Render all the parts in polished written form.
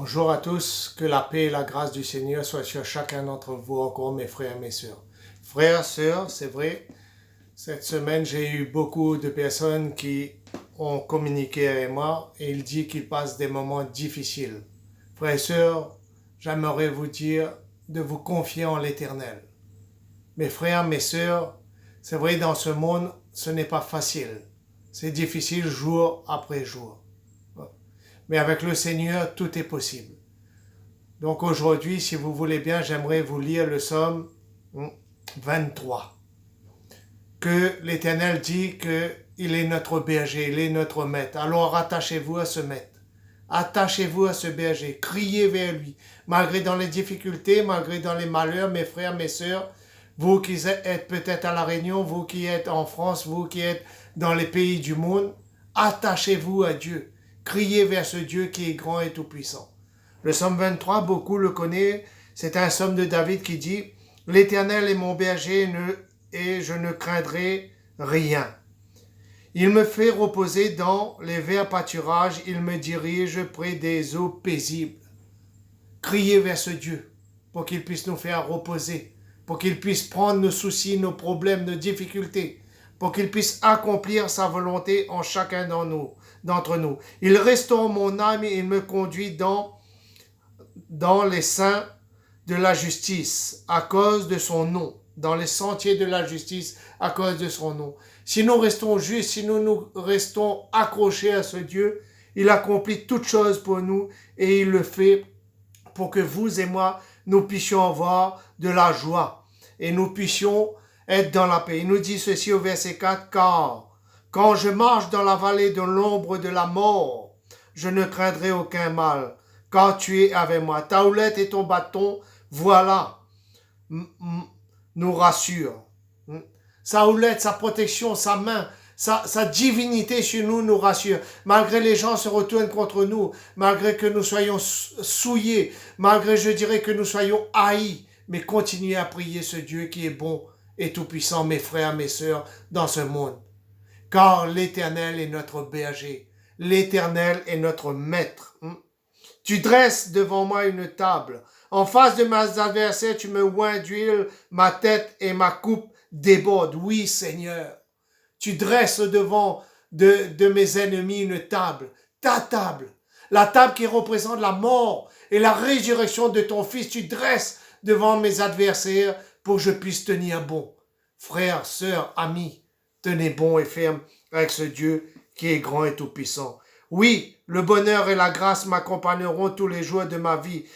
Bonjour à tous, que la paix et la grâce du Seigneur soient sur chacun d'entre vous encore, mes frères et mes sœurs. Frères, sœurs, c'est vrai, cette semaine j'ai eu beaucoup de personnes qui ont communiqué avec moi et ils disent qu'ils passent des moments difficiles. Frères et sœurs, j'aimerais vous dire de vous confier en l'Éternel. Mes frères, mes sœurs, c'est vrai, dans ce monde, ce n'est pas facile. C'est difficile jour après jour. Mais avec le Seigneur, tout est possible. Donc aujourd'hui, si vous voulez bien, j'aimerais vous lire le psaume 23. Que l'Éternel dit qu'il est notre berger, il est notre maître. Alors attachez-vous à ce maître. Attachez-vous à ce berger. Criez vers lui. Malgré dans les difficultés, malgré dans les malheurs, mes frères, mes sœurs, vous qui êtes peut-être à La Réunion, vous qui êtes en France, vous qui êtes dans les pays du monde, attachez-vous à Dieu. Criez vers ce Dieu qui est grand et tout-puissant. Le psaume 23, beaucoup le connaissent, c'est un psaume de David qui dit « L'Éternel est mon berger et je ne craindrai rien. Il me fait reposer dans les verts pâturages, il me dirige près des eaux paisibles. » Criez vers ce Dieu pour qu'il puisse nous faire reposer, pour qu'il puisse prendre nos soucis, nos problèmes, nos difficultés, pour qu'il puisse accomplir sa volonté en chacun d'entre nous. Il restaure mon âme et il me conduit dans les seins de la justice à cause de son nom, dans les sentiers de la justice à cause de son nom. Si nous restons justes, si nous restons accrochés à ce Dieu, il accomplit toutes choses pour nous et il le fait pour que vous et moi, nous puissions avoir de la joie et nous puissions être dans la paix. Il nous dit ceci au verset 4, « Car quand je marche dans la vallée de l'ombre de la mort, je ne craindrai aucun mal, car tu es avec moi. Ta houlette et ton bâton, voilà, nous rassure. » Sa houlette, sa protection, sa main, sa divinité sur nous nous rassure. Malgré les gens se retournent contre nous, malgré que nous soyons souillés, malgré, je dirais, que nous soyons haïs, mais continuez à prier ce Dieu qui est bon et tout-puissant, mes frères, mes sœurs, dans ce monde. Car l'Éternel est notre berger, l'Éternel est notre maître. Tu dresses devant moi une table. En face de mes adversaires, tu me oins d'huile, ma tête et ma coupe débordent. Oui, Seigneur. Tu dresses devant de mes ennemis une table. Ta table. La table qui représente la mort et la résurrection de ton Fils. Tu dresses devant mes adversaires pour que je puisse tenir bon. Frères, sœurs, amis, tenez bon et ferme avec ce Dieu qui est grand et tout-puissant. Oui, le bonheur et la grâce m'accompagneront tous les jours de ma vie.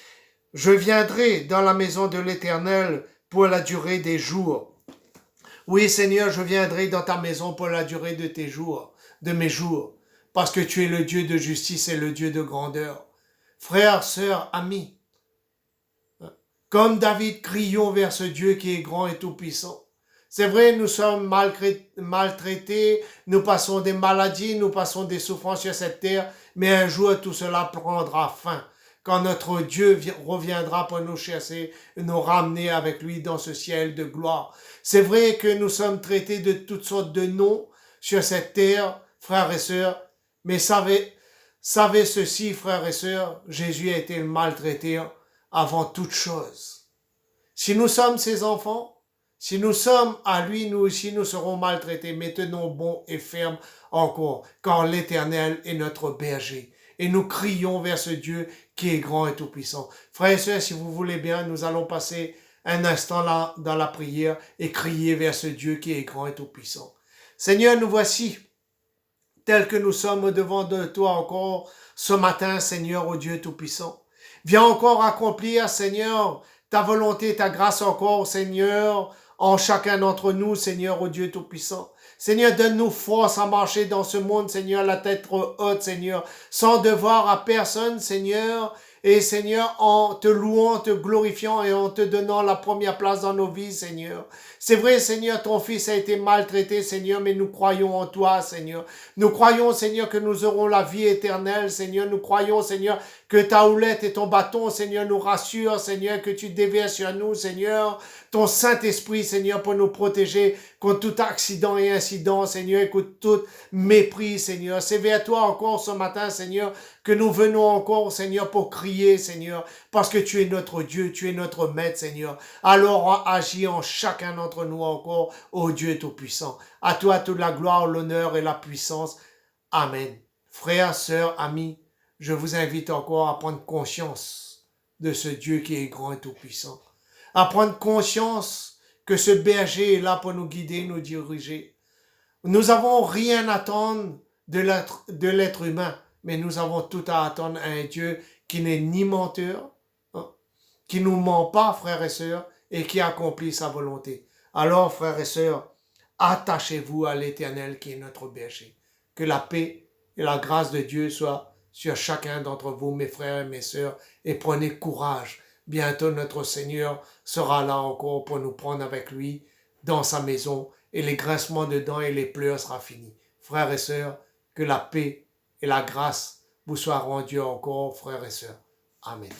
Je viendrai dans la maison de l'Éternel pour la durée des jours. Oui, Seigneur, je viendrai dans ta maison pour la durée de tes jours, de mes jours, parce que tu es le Dieu de justice et le Dieu de grandeur. Frères, sœurs, amis, comme David, crions vers ce Dieu qui est grand et tout-puissant. C'est vrai, nous sommes maltraités, nous passons des maladies, nous passons des souffrances sur cette terre, mais un jour tout cela prendra fin. Quand notre Dieu reviendra pour nous chercher, nous ramener avec lui dans ce ciel de gloire. C'est vrai que nous sommes traités de toutes sortes de noms sur cette terre, frères et sœurs, mais savez ceci, frères et sœurs, Jésus a été maltraité avant toute chose. Si nous sommes ses enfants, si nous sommes à lui, nous aussi nous serons maltraités, mais tenons bon et ferme encore, car l'Éternel est notre berger. Et nous crions vers ce Dieu qui est grand et tout-puissant. Frères et sœurs, si vous voulez bien, nous allons passer un instant là dans la prière et crier vers ce Dieu qui est grand et tout-puissant. Seigneur, nous voici, tels que nous sommes devant de toi encore ce matin, Seigneur, ô Dieu tout-puissant. Viens encore accomplir, Seigneur, ta volonté, ta grâce encore, Seigneur, en chacun d'entre nous, Seigneur, ô Dieu tout-puissant. Seigneur, donne-nous force à marcher dans ce monde, Seigneur, la tête haute, Seigneur, sans devoir à personne, Seigneur, et Seigneur, en te louant, te glorifiant et en te donnant la première place dans nos vies, Seigneur. C'est vrai, Seigneur, ton Fils a été maltraité, Seigneur, mais nous croyons en toi, Seigneur. Nous croyons, Seigneur, que nous aurons la vie éternelle, Seigneur. Nous croyons, Seigneur, que ta houlette et ton bâton, Seigneur, nous rassurent, Seigneur, que tu déverses sur nous, Seigneur, ton Saint-Esprit, Seigneur, pour nous protéger contre tout accident et incident, Seigneur, et contre tout mépris, Seigneur. C'est vers toi encore ce matin, Seigneur, que nous venons encore, Seigneur, pour crier, Seigneur, parce que tu es notre Dieu, tu es notre Maître, Seigneur. Alors agis en chacun d'entre nous encore, ô Dieu Tout-Puissant. À toi toute la gloire, l'honneur et la puissance. Amen. Frères, sœurs, amis, je vous invite encore à prendre conscience de ce Dieu qui est grand et tout-puissant. À prendre conscience que ce berger est là pour nous guider, nous diriger. Nous n'avons rien à attendre de l'être humain, mais nous avons tout à attendre à un Dieu qui n'est ni menteur, qui ne nous ment pas, frères et sœurs, et qui accomplit sa volonté. Alors, frères et sœurs, attachez-vous à l'Éternel qui est notre berger. Que la paix et la grâce de Dieu soient sur chacun d'entre vous, mes frères et mes sœurs, et prenez courage. Bientôt notre Seigneur sera là encore pour nous prendre avec lui dans sa maison, et les grincements de dents et les pleurs sera fini. Frères et sœurs, que la paix et la grâce vous soient rendues encore, frères et sœurs. Amen.